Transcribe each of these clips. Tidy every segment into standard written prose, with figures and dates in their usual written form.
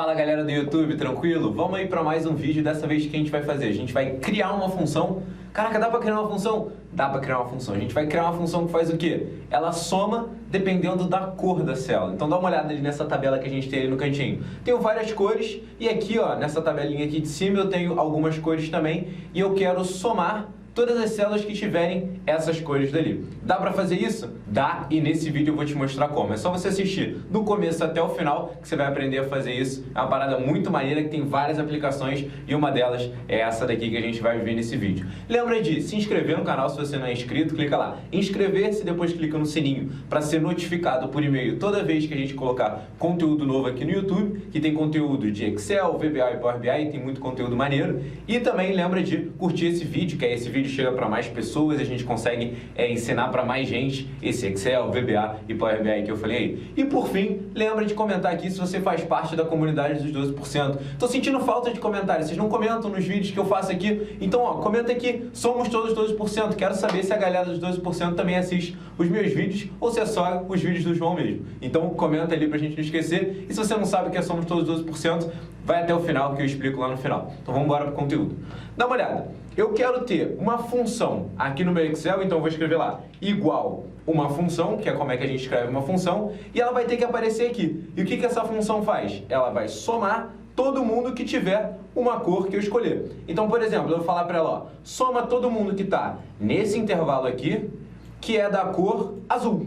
Fala galera do YouTube, tranquilo? Vamos aí para mais um vídeo. Dessa vez o que a gente vai fazer? A gente vai criar uma função. Caraca, dá para criar uma função? Dá para criar uma função. A gente vai criar uma função que faz o quê? Ela soma dependendo da cor da célula. Então dá uma olhada ali nessa tabela que a gente tem ali no cantinho. Tenho várias cores e aqui, ó, nessa tabelinha aqui de cima eu tenho algumas cores também e eu quero somar todas as células que tiverem essas cores dali. Dá pra fazer isso? Dá, e nesse vídeo eu vou te mostrar como. É só você assistir do começo até o final que você vai aprender a fazer isso. É uma parada muito maneira que tem várias aplicações e uma delas é essa daqui que a gente vai ver nesse vídeo. Lembra de se inscrever no canal se você não é inscrito, clica lá. Inscrever-se, depois clica no sininho para ser notificado por e-mail toda vez que a gente colocar conteúdo novo aqui no YouTube, que tem conteúdo de Excel, VBA e Power BI, tem muito conteúdo maneiro. E também lembra de curtir esse vídeo, que é esse vídeo chega para mais pessoas, a gente consegue ensinar para mais gente esse Excel, VBA e Power BI que eu falei aí. E por fim, lembra de comentar aqui se você faz parte da comunidade dos 12%. Tô sentindo falta de comentários, vocês não comentam nos vídeos que eu faço aqui, então ó, comenta aqui, somos todos 12%, quero saber se a galera dos 12% também assiste os meus vídeos ou se é só os vídeos do João mesmo. Então comenta ali pra gente não esquecer, e se você não sabe o que é somos todos 12%, vai até o final que eu explico lá no final. Então vamos embora pro conteúdo. Dá uma olhada. Eu quero ter uma função aqui no meu Excel, então eu vou escrever lá igual uma função, que é como é que a gente escreve uma função, e ela vai ter que aparecer aqui. E o que essa função faz? Ela vai somar todo mundo que tiver uma cor que eu escolher. Então, por exemplo, eu vou falar para ela, ó, soma todo mundo que está nesse intervalo aqui, que é da cor azul.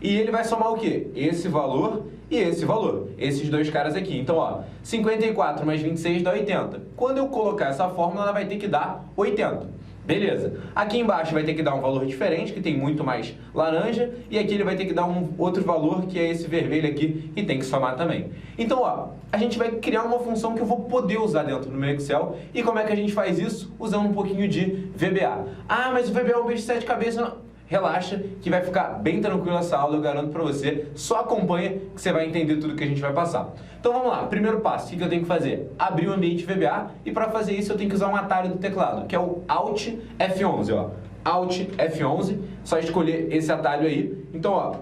E ele vai somar o quê? Esse valor e esse valor, esses dois caras aqui. Então, ó, 54 mais 26 dá 80. Quando eu colocar essa fórmula, ela vai ter que dar 80. Beleza. Aqui embaixo vai ter que dar um valor diferente, que tem muito mais laranja, e aqui ele vai ter que dar um outro valor, que é esse vermelho aqui, que tem que somar também. Então, ó, a gente vai criar uma função que eu vou poder usar dentro do meu Excel. E como é que a gente faz isso? Usando um pouquinho de VBA. Ah, mas o VBA é um bicho de 7 cabeças, não. Relaxa, que vai ficar bem tranquilo essa aula, eu garanto pra você. Só acompanha que você vai entender tudo que a gente vai passar. Então vamos lá, primeiro passo, o que eu tenho que fazer? Abrir o ambiente VBA, e para fazer isso eu tenho que usar um atalho do teclado, que é o Alt F11, ó. Alt F11, só escolher esse atalho aí. Então, ó,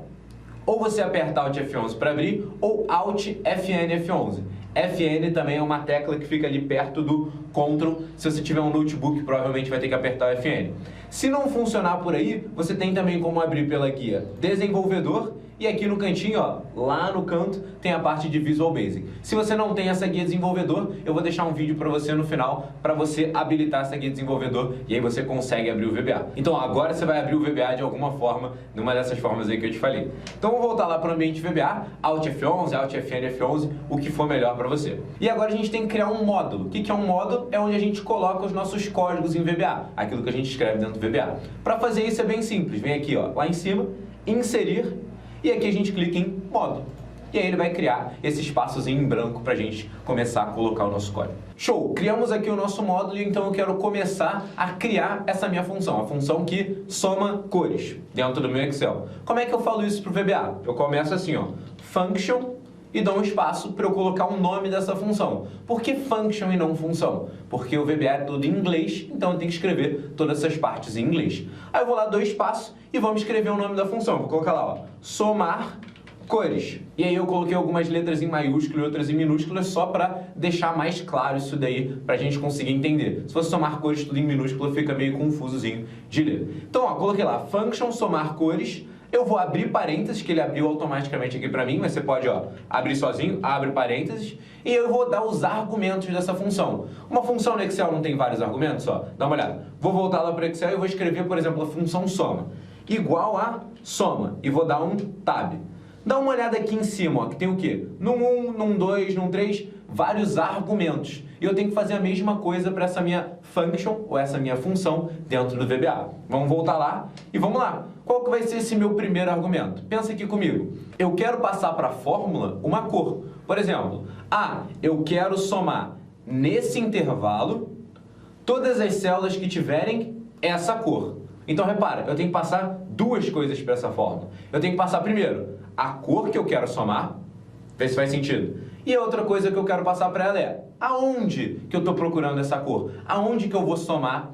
ou você aperta Alt F11 para abrir, ou Alt FN F11. FN também é uma tecla que fica ali perto do Ctrl. Se você tiver um notebook, provavelmente vai ter que apertar o FN. Se não funcionar por aí, você tem também como abrir pela guia Desenvolvedor. E aqui no cantinho, ó, lá no canto, tem a parte de Visual Basic. Se você não tem essa guia desenvolvedor, eu vou deixar um vídeo para você no final, para você habilitar essa guia desenvolvedor, e aí você consegue abrir o VBA. Então agora você vai abrir o VBA de alguma forma, numa dessas formas aí que eu te falei. Então vou voltar lá para o ambiente VBA, Alt F11, Alt FN F11, o que for melhor para você. E agora a gente tem que criar um módulo. O que é um módulo? É onde a gente coloca os nossos códigos em VBA, aquilo que a gente escreve dentro do VBA. Para fazer isso é bem simples, vem aqui, ó, lá em cima, inserir, e aqui a gente clica em módulo. E aí ele vai criar esse espaçozinho em branco para a gente começar a colocar o nosso código. Show! Criamos aqui o nosso módulo e então eu quero começar a criar essa minha função, a função que soma cores dentro do meu Excel. Como é que eu falo isso para o VBA? Eu começo assim, ó, function, e dou um espaço para eu colocar o nome dessa função. Por que function e não função? Porque o VBA é todo em inglês, então eu tenho que escrever todas essas partes em inglês. Aí eu vou lá, dou espaço e vamos escrever o nome da função. Vou colocar lá, ó, somar cores. E aí eu coloquei algumas letras em maiúsculo e outras em minúsculas só para deixar mais claro isso daí, para a gente conseguir entender. Se fosse somar cores tudo em minúsculo, fica meio confusozinho de ler. Então, ó, coloquei lá, function somar cores. Eu vou abrir parênteses, que ele abriu automaticamente aqui para mim, mas você pode, ó, abrir sozinho, abre parênteses, e eu vou dar os argumentos dessa função. Uma função no Excel não tem vários argumentos, ó, dá uma olhada. Vou voltar lá para o Excel e vou escrever, por exemplo, a função soma, igual a soma, e vou dar um tab. Dá uma olhada aqui em cima, ó, que tem o quê? Num 1, num 2, num 3, vários argumentos. E eu tenho que fazer a mesma coisa para essa minha function, ou essa minha função, dentro do VBA. Vamos voltar lá e vamos lá. Qual que vai ser esse meu primeiro argumento? Pensa aqui comigo. Eu quero passar para a fórmula uma cor. Por exemplo, eu quero somar nesse intervalo todas as células que tiverem essa cor. Então, repara, eu tenho que passar duas coisas para essa fórmula. Eu tenho que passar primeiro a cor que eu quero somar, vê se faz sentido. E a outra coisa que eu quero passar para ela é aonde que eu estou procurando essa cor? Aonde que eu vou somar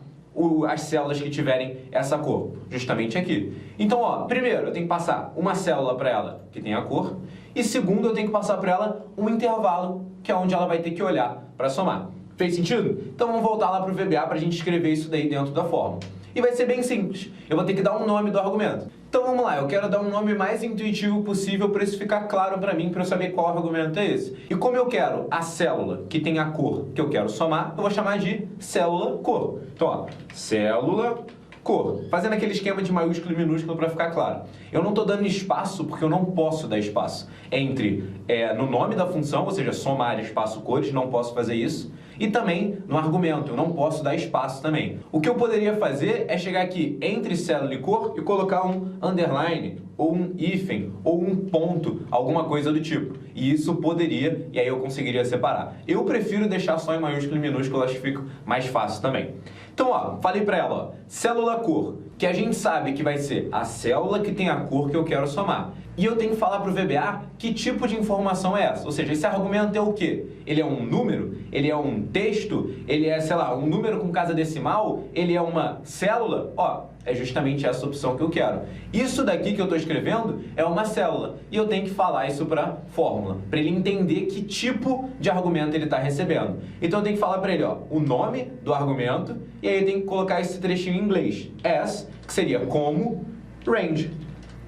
as células que tiverem essa cor? Justamente aqui. Então, ó, primeiro eu tenho que passar uma célula para ela que tem a cor, e segundo eu tenho que passar para ela um intervalo, que é onde ela vai ter que olhar para somar. Fez sentido? Então vamos voltar lá para o VBA para a gente escrever isso daí dentro da fórmula. E vai ser bem simples. Eu vou ter que dar um nome do argumento. Então vamos lá, eu quero dar um nome mais intuitivo possível para isso ficar claro para mim, para eu saber qual argumento é esse. E como eu quero a célula que tem a cor que eu quero somar, eu vou chamar de célula cor. Então, ó, célula cor. Fazendo aquele esquema de maiúsculo e minúsculo para ficar claro. Eu não estou dando espaço porque eu não posso dar espaço entre no nome da função, ou seja, somar espaço cores, não posso fazer isso. E também no argumento, eu não posso dar espaço também. O que eu poderia fazer é chegar aqui entre célula e cor e colocar um underline, ou um hífen, ou um ponto, alguma coisa do tipo. E isso poderia, e aí eu conseguiria separar. Eu prefiro deixar só em maiúsculo e minúsculo, acho que fica mais fácil também. Então, ó, falei para ela, ó, célula cor, que a gente sabe que vai ser a célula que tem a cor que eu quero somar. E eu tenho que falar para o VBA que tipo de informação é essa. Ou seja, esse argumento é o quê? Ele é um número? Ele é um texto? Ele é, sei lá, um número com casa decimal? Ele é uma célula? Ó, é justamente essa opção que eu quero. Isso daqui que eu estou escrevendo é uma célula. E eu tenho que falar isso para a fórmula, para ele entender que tipo de argumento ele está recebendo. Então eu tenho que falar para ele, ó, o nome do argumento, e aí eu tenho que colocar esse trechinho em inglês. As, que seria como, range.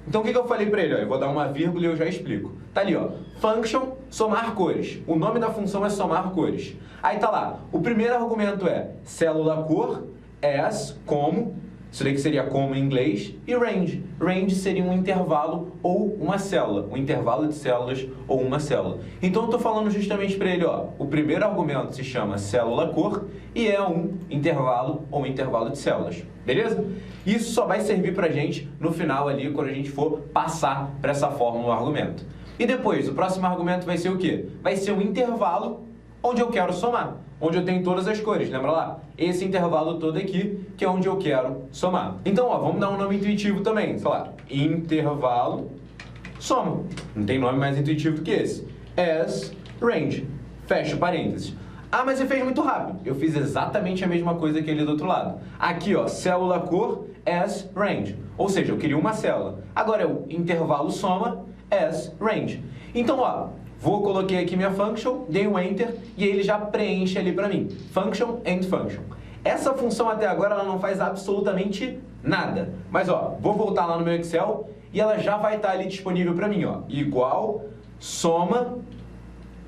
Então o que eu falei para ele? Ó, eu vou dar uma vírgula e eu já explico. Tá ali, ó, function, somar cores. O nome da função é somar cores. Aí tá lá, o primeiro argumento é célula cor, as, como, isso daí que seria como em inglês, e range. Range seria um intervalo ou uma célula, um intervalo de células ou uma célula. Então eu estou falando justamente para ele, ó, o primeiro argumento se chama célula cor e é um intervalo ou um intervalo de células. Beleza? Isso só vai servir para a gente no final ali, quando a gente for passar para essa fórmula no argumento. E depois, o próximo argumento vai ser o quê? Vai ser um intervalo onde eu quero somar, onde eu tenho todas as cores, lembra lá? Esse intervalo todo aqui, que é onde eu quero somar. Então, ó, vamos dar um nome intuitivo também, sei lá, intervalo soma. Não tem nome mais intuitivo do que esse. As range, fecha parênteses. Ah, mas você fez muito rápido. Eu fiz exatamente a mesma coisa que ele do outro lado. Aqui, ó, célula cor, as range. Ou seja, eu queria uma célula. Agora é o intervalo soma, as range. Então, ó, coloquei aqui minha function, dei um enter e ele já preenche ali para mim. Function and function. Essa função até agora ela não faz absolutamente nada. Mas, ó, vou voltar lá no meu Excel e ela já vai estar ali disponível para mim, ó. Igual, soma,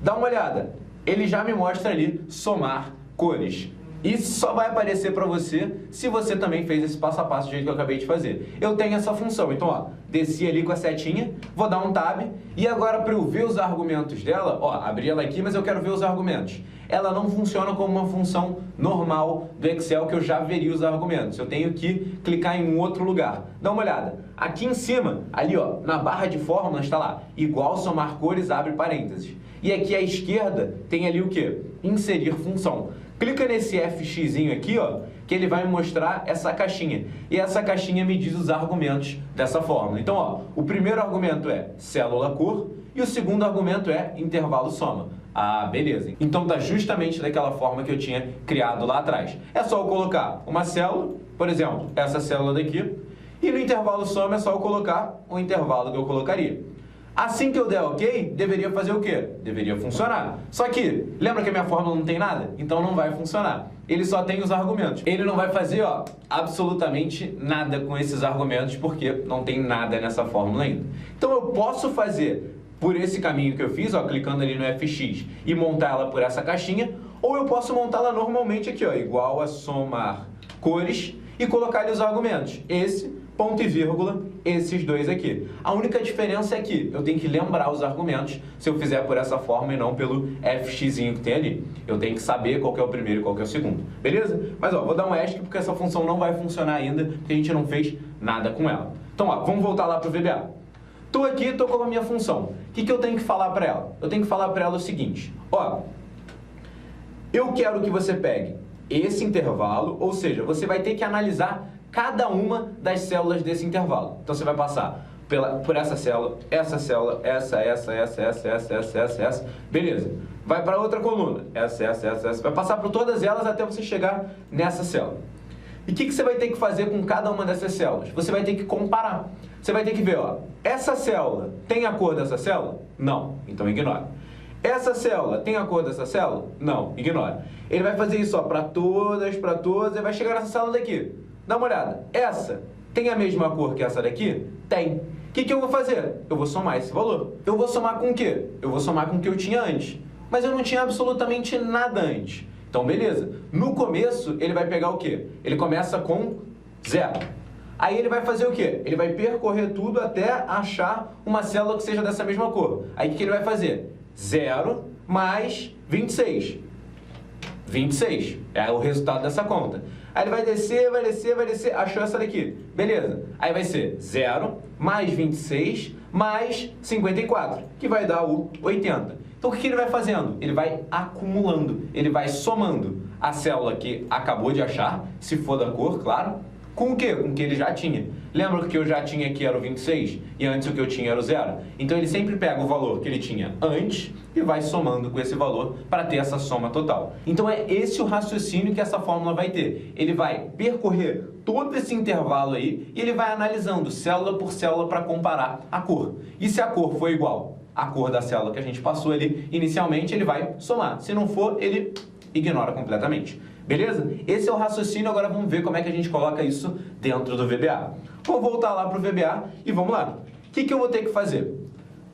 dá uma olhada. Ele já me mostra ali somar cores. Isso só vai aparecer para você se você também fez esse passo a passo do jeito que eu acabei de fazer. Eu tenho essa função, então ó, desci ali com a setinha, vou dar um tab e agora para eu ver os argumentos dela, ó, abri ela aqui, mas eu quero ver os argumentos. Ela não funciona como uma função normal do Excel que eu já veria os argumentos. Eu tenho que clicar em um outro lugar. Dá uma olhada. Aqui em cima, ali ó, na barra de fórmulas está lá, igual somar cores, abre parênteses. E aqui à esquerda tem ali o quê? Inserir função. Clica nesse FXzinho aqui, ó, que ele vai me mostrar essa caixinha. E essa caixinha me diz os argumentos dessa fórmula. Então, ó, o primeiro argumento é célula cor e o segundo argumento é intervalo soma. Ah, beleza. Então tá justamente daquela forma que eu tinha criado lá atrás. É só eu colocar uma célula, por exemplo, essa célula daqui, e no intervalo soma é só eu colocar o intervalo que eu colocaria. Assim que eu der ok, deveria fazer o quê? Deveria funcionar. Só que, lembra que a minha fórmula não tem nada? Então não vai funcionar. Ele só tem os argumentos. Ele não vai fazer, ó, absolutamente nada com esses argumentos, porque não tem nada nessa fórmula ainda. Então eu posso fazer por esse caminho que eu fiz, ó, clicando ali no FX e montar ela por essa caixinha, ou eu posso montá-la normalmente aqui, ó, igual a somar cores e colocar ali os argumentos. Esse, ponto e vírgula, esses dois aqui. A única diferença é que eu tenho que lembrar os argumentos se eu fizer por essa forma e não pelo FXzinho que tem ali. Eu tenho que saber qual que é o primeiro e qual que é o segundo. Beleza? Mas ó, vou dar um ESC porque essa função não vai funcionar ainda, porque a gente não fez nada com ela. Então ó, vamos voltar lá para o VBA. Tô aqui, tô com a minha função. O que eu tenho que falar para ela? Eu tenho que falar para ela o seguinte. Ó, eu quero que você pegue esse intervalo, ou seja, você vai ter que analisar cada uma das células desse intervalo. Então você vai passar por essa célula, essa. Beleza. Vai para outra coluna. Essa. Vai passar por todas elas até você chegar nessa célula. E o que você vai ter que fazer com cada uma dessas células? Você vai ter que comparar. Você vai ter que ver, ó, essa célula tem a cor dessa célula? Não, então ignora. Essa célula tem a cor dessa célula? Não, ignora. Ele vai fazer isso para todas, e vai chegar nessa célula daqui. Dá uma olhada. Essa tem a mesma cor que essa daqui? Tem. O que eu vou fazer? Eu vou somar esse valor. Eu vou somar com o quê? Eu vou somar com o que eu tinha antes. Mas eu não tinha absolutamente nada antes. Então, beleza. No começo, ele vai pegar o quê? Ele começa com 0. Aí ele vai fazer o quê? Ele vai percorrer tudo até achar uma célula que seja dessa mesma cor. Aí o que ele vai fazer? 0 mais 26. 26 é o resultado dessa conta. Aí ele vai descer, achou essa daqui. Beleza. Aí vai ser 0 mais 26 mais 54, que vai dar o 80. Então, o que ele vai fazendo? Ele vai acumulando, ele vai somando a célula que acabou de achar, se for da cor, claro, com o quê? Com o que ele já tinha. Lembra que eu já tinha aqui era o 26 e antes o que eu tinha era o 0? Então, ele sempre pega o valor que ele tinha antes e vai somando com esse valor para ter essa soma total. Então, é esse o raciocínio que essa fórmula vai ter. Ele vai percorrer todo esse intervalo aí e ele vai analisando célula por célula para comparar a cor. E se a cor for igual à cor da célula que a gente passou ali inicialmente, ele vai somar. Se não for, ele ignora completamente. Beleza? Esse é o raciocínio, agora vamos ver como é que a gente coloca isso dentro do VBA. Vou voltar lá para o VBA e vamos lá. O que eu vou ter que fazer?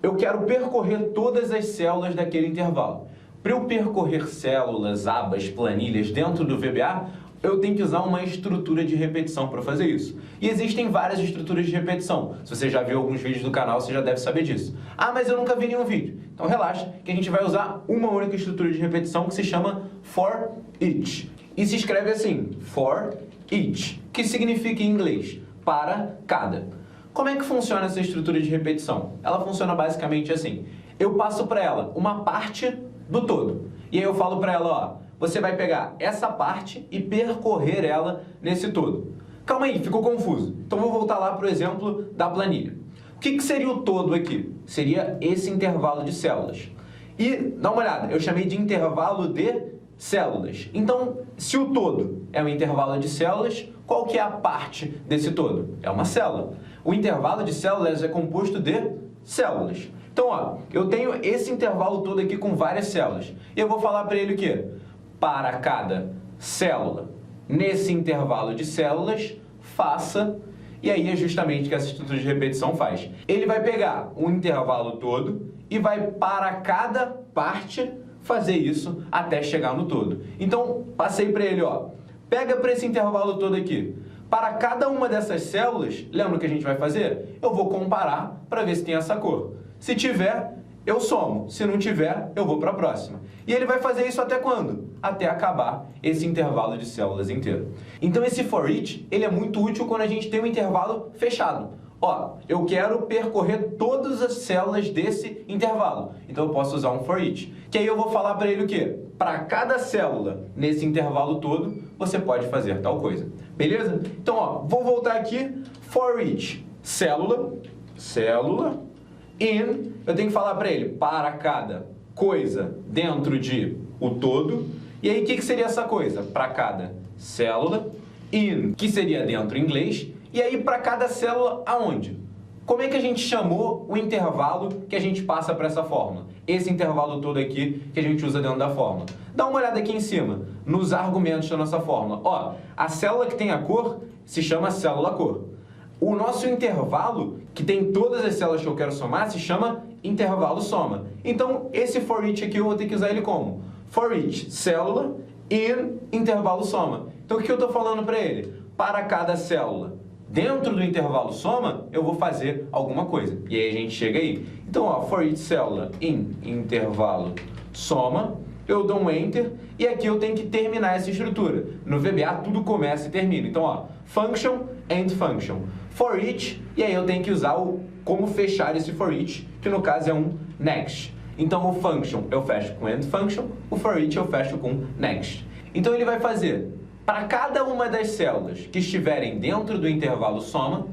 Eu quero percorrer todas as células daquele intervalo. Para eu percorrer células, abas, planilhas dentro do VBA, eu tenho que usar uma estrutura de repetição para fazer isso. E existem várias estruturas de repetição. Se você já viu alguns vídeos do canal, você já deve saber disso. Ah, mas eu nunca vi nenhum vídeo. Então relaxa, que a gente vai usar uma única estrutura de repetição que se chama for each. E se escreve assim, for each, que significa em inglês, para cada. Como é que funciona essa estrutura de repetição? Ela funciona basicamente assim. Eu passo para ela uma parte do todo. E aí eu falo para ela, ó, você vai pegar essa parte e percorrer ela nesse todo. Calma aí, ficou confuso. Então vou voltar lá para o exemplo da planilha. O que seria o todo aqui? Seria esse intervalo de células. E, dá uma olhada, eu chamei de intervalo de células. Então, se o todo é um intervalo de células, qual que é a parte desse todo? É uma célula. O intervalo de células é composto de células. Então, ó, eu tenho esse intervalo todo aqui com várias células. E eu vou falar para ele o quê? Para cada célula, nesse intervalo de células, faça... E aí é justamente o que essa estrutura de repetição faz. Ele vai pegar um intervalo todo e vai, para cada parte, fazer isso até chegar no todo. Então, passei para ele, ó, pega para esse intervalo todo aqui. Para cada uma dessas células, lembra o que a gente vai fazer? Eu vou comparar para ver se tem essa cor. Se tiver, eu somo. Se não tiver, eu vou para a próxima. E ele vai fazer isso até quando? Até acabar esse intervalo de células inteiro. Então, esse for each, ele é muito útil quando a gente tem um intervalo fechado. Ó, eu quero percorrer todas as células desse intervalo. Então, eu posso usar um for each. Que aí eu vou falar para ele o quê? Para cada célula nesse intervalo todo, você pode fazer tal coisa. Beleza? Então, ó, vou voltar aqui. For each, célula, in, eu tenho que falar para ele, para cada coisa dentro de o todo. E aí, o que seria essa coisa? Para cada célula, in, que seria dentro em inglês. E aí, para cada célula, aonde? Como é que a gente chamou o intervalo que a gente passa para essa fórmula? Esse intervalo todo aqui que a gente usa dentro da fórmula. Dá uma olhada aqui em cima, nos argumentos da nossa fórmula. Ó, a célula que tem a cor se chama célula cor. O nosso intervalo, que tem todas as células que eu quero somar, se chama intervalo soma. Então, esse for each aqui eu vou ter que usar ele como? For each, célula, in, intervalo soma. Então, o que eu estou falando para ele? Para cada célula dentro do intervalo soma, eu vou fazer alguma coisa. E aí a gente chega aí. Então, ó, for each célula in intervalo soma, eu dou um enter e aqui eu tenho que terminar essa estrutura. No VBA tudo começa e termina. Então, ó, function, end function. For each, e aí eu tenho que usar o como fechar esse for each, que no caso é um next. Então, o function eu fecho com end function, o for each eu fecho com next. Então, ele vai fazer para cada uma das células que estiverem dentro do intervalo soma,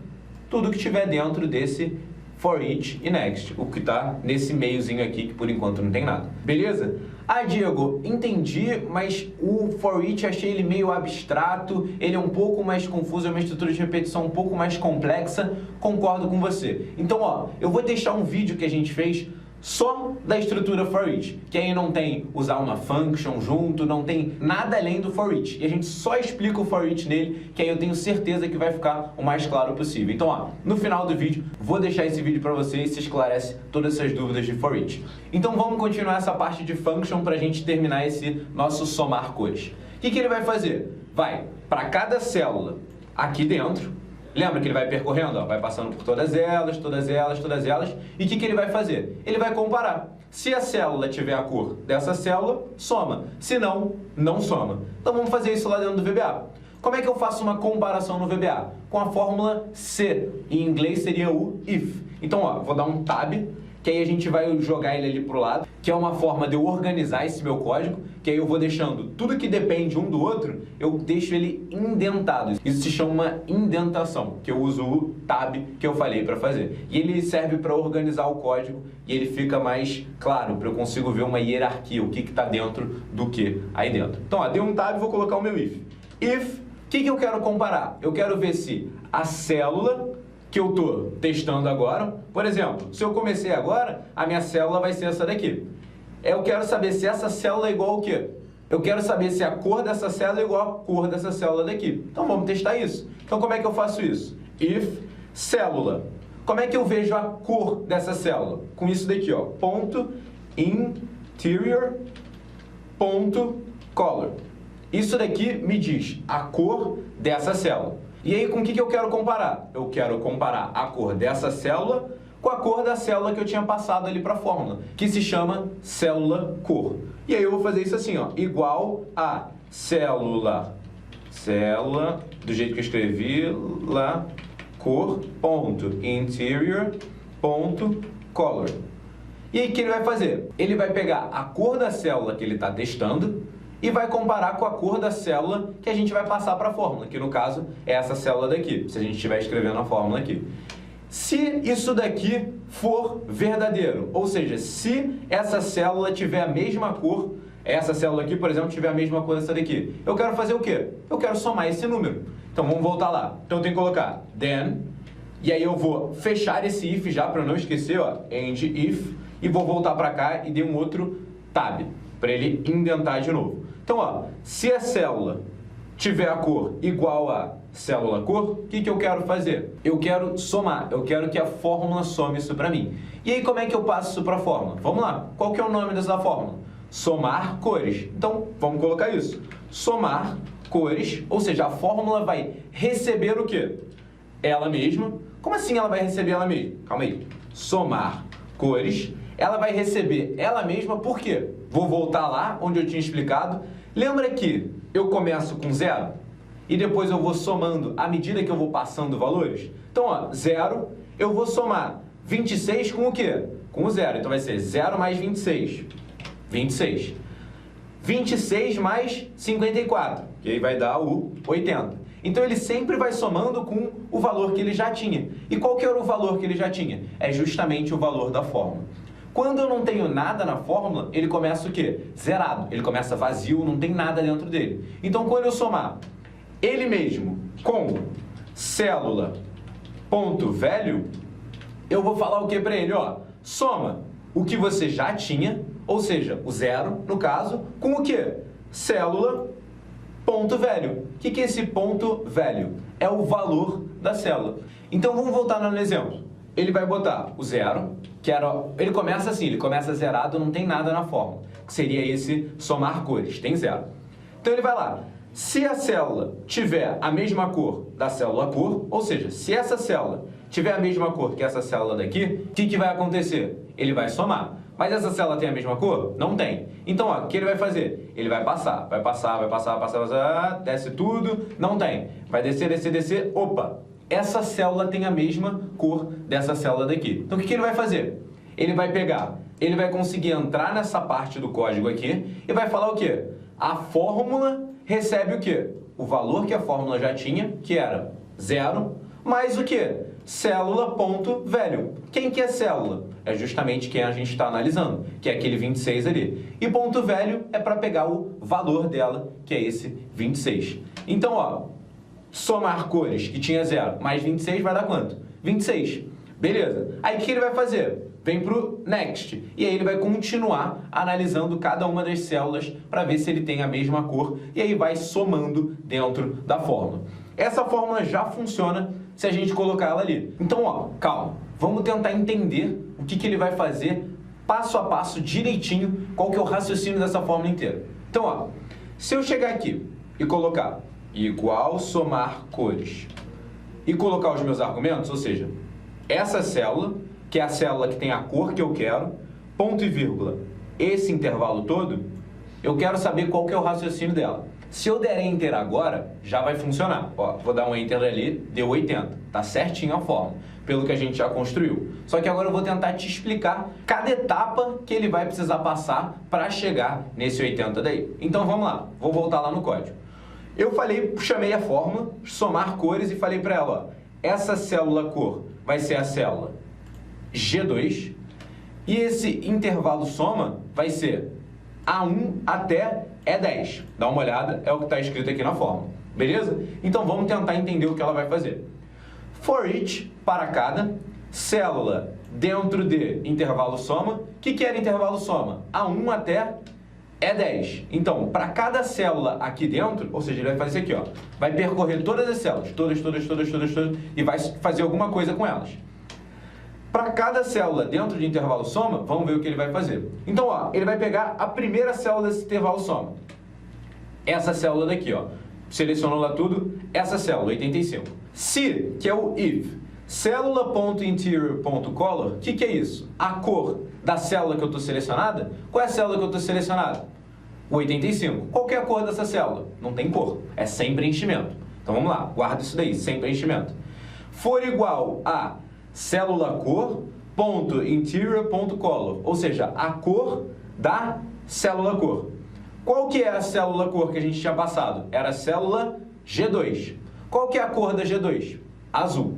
tudo que estiver dentro desse for each e next, o que está nesse meiozinho aqui, que por enquanto não tem nada. Beleza? Ah, Diego, entendi, mas o for each achei ele meio abstrato, ele é um pouco mais confuso, é uma estrutura de repetição um pouco mais complexa, concordo com você. Então, ó, eu vou deixar um vídeo que a gente fez só da estrutura for each, que aí não tem usar uma function junto, não tem nada além do for each. E a gente só explica o for each nele, que aí eu tenho certeza que vai ficar o mais claro possível. Então, ó, no final do vídeo, vou deixar esse vídeo para vocês, se esclarece todas essas dúvidas de for each. Então, vamos continuar essa parte de function para a gente terminar esse nosso somar cores. O que ele vai fazer? Vai para cada célula aqui dentro. Lembra que ele vai percorrendo? Ó, vai passando por todas elas, todas elas, todas elas. E o que ele vai fazer? Ele vai comparar. Se a célula tiver a cor dessa célula, soma. Se não, não soma. Então vamos fazer isso lá dentro do VBA. Como é que eu faço uma comparação no VBA? Com a fórmula se. Em inglês seria o if. Então, ó, vou dar um tab, que aí a gente vai jogar ele ali pro lado, que é uma forma de eu organizar esse meu código, que aí eu vou deixando tudo que depende um do outro, eu deixo ele indentado. Isso se chama uma indentação, que eu uso o tab que eu falei para fazer. E ele serve para organizar o código e ele fica mais claro, para eu consigo ver uma hierarquia, o que está dentro do que aí dentro. Então, ó, dei um tab e vou colocar o meu if. If, o que eu quero comparar? Eu quero ver se a célula que eu estou testando agora, por exemplo, se eu comecei agora, a minha célula vai ser essa daqui. Eu quero saber se essa célula é igual ao quê? Eu quero saber se a cor dessa célula é igual à cor dessa célula daqui. Então vamos testar isso. Então como é que eu faço isso? If célula. Como é que eu vejo a cor dessa célula? Com isso daqui, ó, ponto interior ponto color. Isso daqui me diz a cor dessa célula. E aí, com o que eu quero comparar? Eu quero comparar a cor dessa célula com a cor da célula que eu tinha passado ali para a fórmula, que se chama célula cor. E aí eu vou fazer isso assim, ó, igual a célula, do jeito que eu escrevi lá, cor, ponto, interior, ponto, color. E aí, o que ele vai fazer? Ele vai pegar a cor da célula que ele está testando e vai comparar com a cor da célula que a gente vai passar para a fórmula, que no caso é essa célula daqui, se a gente estiver escrevendo a fórmula aqui. Se isso daqui for verdadeiro, ou seja, se essa célula tiver a mesma cor, essa célula aqui, por exemplo, tiver a mesma cor dessa daqui, eu quero fazer o quê? Eu quero somar esse número. Então vamos voltar lá. Então eu tenho que colocar then, e aí eu vou fechar esse if já para não esquecer, ó, end if, e vou voltar para cá e dei um outro tab, para ele indentar de novo. Então, ó, se a célula tiver a cor igual a célula cor, o que eu quero fazer? Eu quero somar, eu quero que a fórmula some isso para mim. E aí, como é que eu passo isso para a fórmula? Vamos lá, qual que é o nome dessa fórmula? Somar cores. Então, vamos colocar isso. Somar cores, ou seja, a fórmula vai receber o quê? Ela mesma. Como assim ela vai receber ela mesma? Calma aí. Somar cores. Ela vai receber ela mesma, por quê? Vou voltar lá onde eu tinha explicado. Lembra que eu começo com 0 e depois eu vou somando à medida que eu vou passando valores? Então, ó, 0, eu vou somar 26 com o quê? Com o 0. Então vai ser 0 mais 26. 26. 26 mais 54, que aí vai dar o 80. Então ele sempre vai somando com o valor que ele já tinha. E qual que era o valor que ele já tinha? É justamente o valor da fórmula. Quando eu não tenho nada na fórmula, ele começa o quê? Zerado. Ele começa vazio, não tem nada dentro dele. Então, quando eu somar ele mesmo com célula ponto value, eu vou falar o que para ele? Ó, soma o que você já tinha, ou seja, o 0, no caso, com o quê? Célula ponto value. O que é esse ponto value? É o valor da célula. Então, vamos voltar no exemplo. Ele vai botar o 0, que era... Ele começa assim, ele começa zerado, não tem nada na fórmula, que seria esse somar cores, tem 0. Então ele vai lá, se a célula tiver a mesma cor da célula cor, ou seja, se essa célula tiver a mesma cor que essa célula daqui, o que vai acontecer? Ele vai somar. Mas essa célula tem a mesma cor? Não tem. Então, ó, o que ele vai fazer? Ele vai passar, desce tudo, não tem. Vai descer, descer, descer, opa! Essa célula tem a mesma cor dessa célula daqui. Então, o que ele vai fazer? Ele vai pegar, ele vai conseguir entrar nessa parte do código aqui e vai falar o quê? A fórmula recebe o quê? O valor que a fórmula já tinha, que era 0, mais o quê? célula.value. Quem que é célula? É justamente quem a gente está analisando, que é aquele 26 ali. E ponto value é para pegar o valor dela, que é esse 26. Então, ó, somar cores, que tinha 0, mais 26 vai dar quanto? 26. Beleza. Aí o que ele vai fazer? Vem para o next. E aí ele vai continuar analisando cada uma das células para ver se ele tem a mesma cor. E aí vai somando dentro da fórmula. Essa fórmula já funciona se a gente colocar ela ali. Então, ó, calma. Vamos tentar entender o que ele vai fazer passo a passo, direitinho, qual que é o raciocínio dessa fórmula inteira. Então, ó, se eu chegar aqui e colocar igual somar cores e colocar os meus argumentos, ou seja, essa célula, que é a célula que tem a cor que eu quero, ponto e vírgula, esse intervalo todo, eu quero saber qual que é o raciocínio dela. Se eu der Enter agora, já vai funcionar. Ó, vou dar um Enter ali, deu 80. Tá certinho a fórmula, pelo que a gente já construiu. Só que agora eu vou tentar te explicar cada etapa que ele vai precisar passar para chegar nesse 80 daí. Então vamos lá, vou voltar lá no código. Eu chamei a fórmula, somar cores, e falei para ela, ó, essa célula cor vai ser a célula G2, e esse intervalo soma vai ser A1 até E10. Dá uma olhada, é o que está escrito aqui na fórmula. Beleza? Então vamos tentar entender o que ela vai fazer. For each, para cada célula dentro de intervalo soma. O que era intervalo soma? A1 até E10. Então, para cada célula aqui dentro, ou seja, ele vai fazer isso aqui, ó, vai percorrer todas as células, todas, e vai fazer alguma coisa com elas. Para cada célula dentro de intervalo soma, vamos ver o que ele vai fazer. Então, ó, ele vai pegar a primeira célula desse intervalo soma. Essa célula daqui, ó. Selecionou lá tudo, essa célula, 85. Se, que é o if, célula.interior.color, o que é isso? A cor da célula que eu estou selecionada. Qual é a célula que eu estou selecionada? O 85. Qual que é a cor dessa célula? Não tem cor, é sem preenchimento. Então vamos lá, guarda isso daí, sem preenchimento. For igual a célula cor.interior.color, ou seja, a cor da célula cor. Qual que é a célula cor que a gente tinha passado? Era a célula G2. Qual que é a cor da G2? Azul.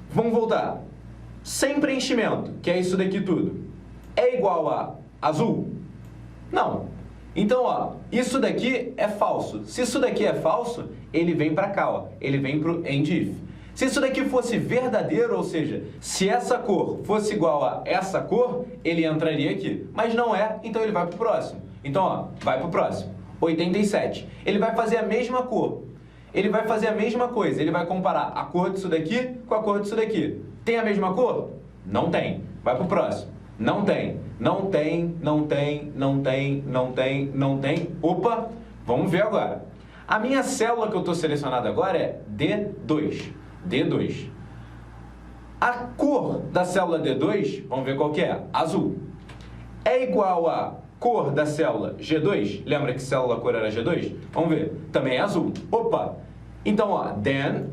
Vamos voltar. Sem preenchimento, que é isso daqui tudo, é igual a azul? Não. Então, ó, isso daqui é falso. Se isso daqui é falso, ele vem para cá, ó. Ele vem para o end if. Se isso daqui fosse verdadeiro, ou seja, se essa cor fosse igual a essa cor, ele entraria aqui. Mas não é, então ele vai para o próximo. Então, ó, vai para o próximo. 87. Ele vai fazer a mesma cor. Ele vai fazer a mesma coisa. Ele vai comparar a cor disso daqui com a cor disso daqui. Tem a mesma cor? Não tem. Vai para o próximo. Não tem. Não tem, não tem, não tem, não tem, não tem. Opa, vamos ver agora. A minha célula que eu estou selecionada agora é D2. D2. A cor da célula D2, vamos ver qual que é? Azul. É igual a cor da célula G2? Lembra que célula cor era G2? Vamos ver. Também é azul. Opa! Então, ó,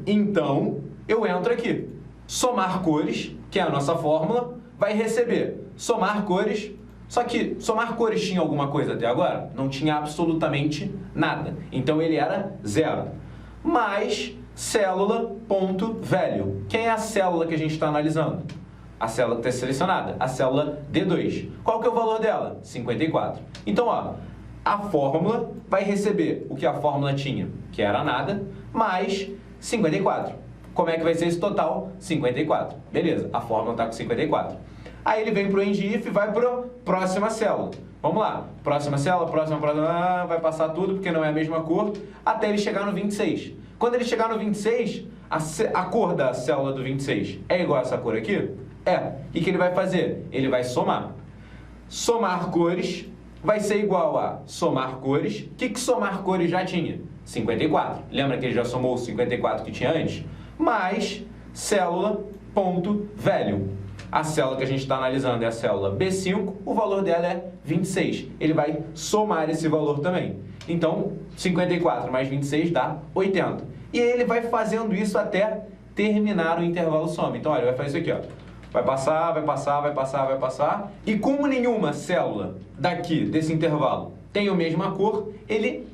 então, eu entro aqui. Somar cores, que é a nossa fórmula, vai receber somar cores. Só que somar cores tinha alguma coisa até agora? Não tinha absolutamente nada. Então, ele era 0. Mais célula.value. Quem é a célula que a gente está analisando? A célula que está selecionada, a célula D2. Qual que é o valor dela? 54. Então, ó, a fórmula vai receber o que a fórmula tinha, que era nada, mais 54. Como é que vai ser esse total? 54. Beleza, a fórmula está com 54. Aí ele vem para o end if e vai para a próxima célula. Vamos lá, próxima célula, próxima, vai passar tudo porque não é a mesma cor, até ele chegar no 26. Quando ele chegar no 26, a cor da célula do 26 é igual a essa cor aqui? É. E o que ele vai fazer? Ele vai somar. Somar cores vai ser igual a somar cores. O que somar cores já tinha? 54. Lembra que ele já somou os 54 que tinha antes? Mais célula.value. A célula que a gente está analisando é a célula B5, o valor dela é 26. Ele vai somar esse valor também. Então, 54 mais 26 dá 80. E aí ele vai fazendo isso até terminar o intervalo soma. Então, olha, ele vai fazer isso aqui, ó. Vai passar, vai passar, vai passar, vai passar. E como nenhuma célula daqui, desse intervalo, tem a mesma cor, ele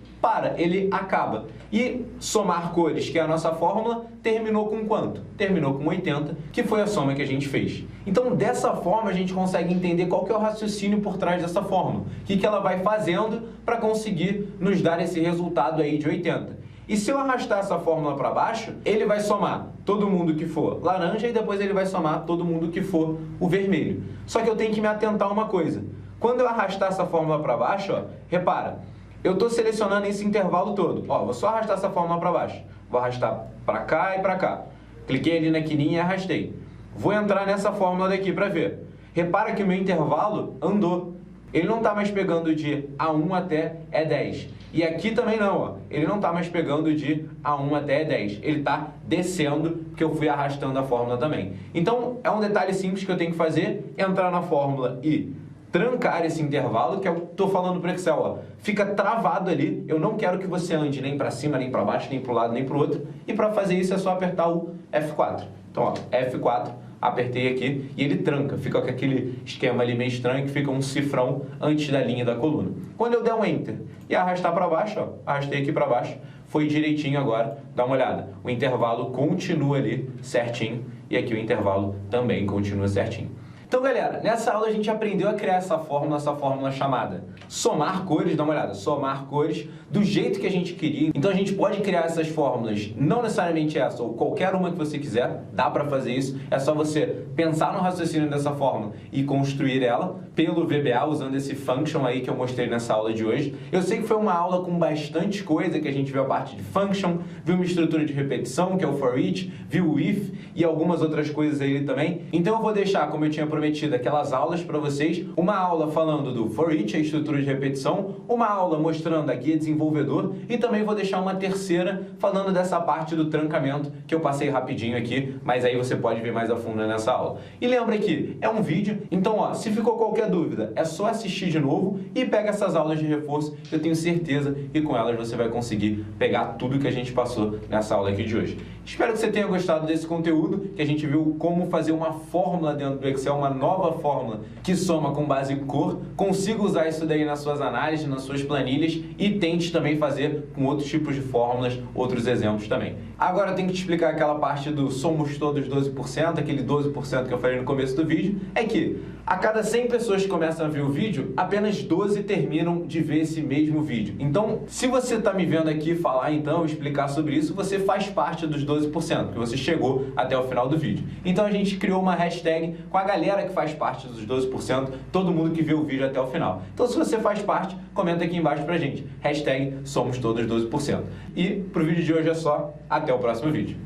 ele acaba. E somar cores, que é a nossa fórmula, terminou com quanto? Terminou com 80, que foi a soma que a gente fez. Então, dessa forma, a gente consegue entender qual que é o raciocínio por trás dessa fórmula. O que ela vai fazendo para conseguir nos dar esse resultado aí de 80. E se eu arrastar essa fórmula para baixo, ele vai somar todo mundo que for laranja e depois ele vai somar todo mundo que for o vermelho. Só que eu tenho que me atentar a uma coisa. Quando eu arrastar essa fórmula para baixo, ó, repara, eu estou selecionando esse intervalo todo. Ó, vou só arrastar essa fórmula para baixo. Vou arrastar para cá e para cá. Cliquei ali na quininha e arrastei. Vou entrar nessa fórmula daqui para ver. Repara que o meu intervalo andou. Ele não está mais pegando de A1 até E10. E aqui também não, ó. Ele não está mais pegando de A1 até E10. Ele está descendo, porque eu fui arrastando a fórmula também. Então, é um detalhe simples que eu tenho que fazer, entrar na fórmula e trancar esse intervalo, que eu estou falando para o Excel, ó. Fica travado ali, eu não quero que você ande nem para cima, nem para baixo, nem para o lado, nem para o outro. E para fazer isso é só apertar o F4. Então, ó, F4, apertei aqui e ele tranca. Fica com aquele esquema ali meio estranho que fica um cifrão antes da linha da coluna. Quando eu der um Enter e arrastar para baixo, ó, arrastei aqui para baixo, foi direitinho agora, dá uma olhada. O intervalo continua ali certinho e aqui o intervalo também continua certinho. Então, galera, nessa aula a gente aprendeu a criar essa fórmula chamada somar cores, dá uma olhada, somar cores do jeito que a gente queria. Então, a gente pode criar essas fórmulas, não necessariamente essa, ou qualquer uma que você quiser, dá para fazer isso. É só você pensar no raciocínio dessa fórmula e construir ela pelo VBA, usando esse function aí que eu mostrei nessa aula de hoje. Eu sei que foi uma aula com bastante coisa, que a gente viu a parte de function, viu uma estrutura de repetição, que é o for each, viu o if e algumas outras coisas aí também. Então, eu vou deixar, como eu tinha prometido, aquelas aulas para vocês, uma aula falando do for each, a estrutura de repetição, uma aula mostrando a guia desenvolvedor e também vou deixar uma terceira falando dessa parte do trancamento que eu passei rapidinho aqui, mas aí você pode ver mais a fundo nessa aula. E lembra que é um vídeo, então ó, se ficou qualquer dúvida, é só assistir de novo e pega essas aulas de reforço, eu tenho certeza que com elas você vai conseguir pegar tudo que a gente passou nessa aula aqui de hoje. Espero que você tenha gostado desse conteúdo, que a gente viu como fazer uma fórmula dentro do Excel, uma nova fórmula que soma com base em cor. Consiga usar isso daí nas suas análises, nas suas planilhas e tente também fazer com outros tipos de fórmulas, outros exemplos também. Agora eu tenho que te explicar aquela parte do somos todos 12%, aquele 12% que eu falei no começo do vídeo, é que a cada 100 pessoas que começam a ver o vídeo, apenas 12 terminam de ver esse mesmo vídeo. Então, se você está me vendo aqui falar, então, explicar sobre isso, você faz parte dos 12%, que você chegou até o final do vídeo. Então, a gente criou uma hashtag com a galera que faz parte dos 12%, todo mundo que vê o vídeo até o final. Então, se você faz parte, comenta aqui embaixo pra gente. Hashtag somos todos 12%. E pro vídeo de hoje é só. Até o próximo vídeo.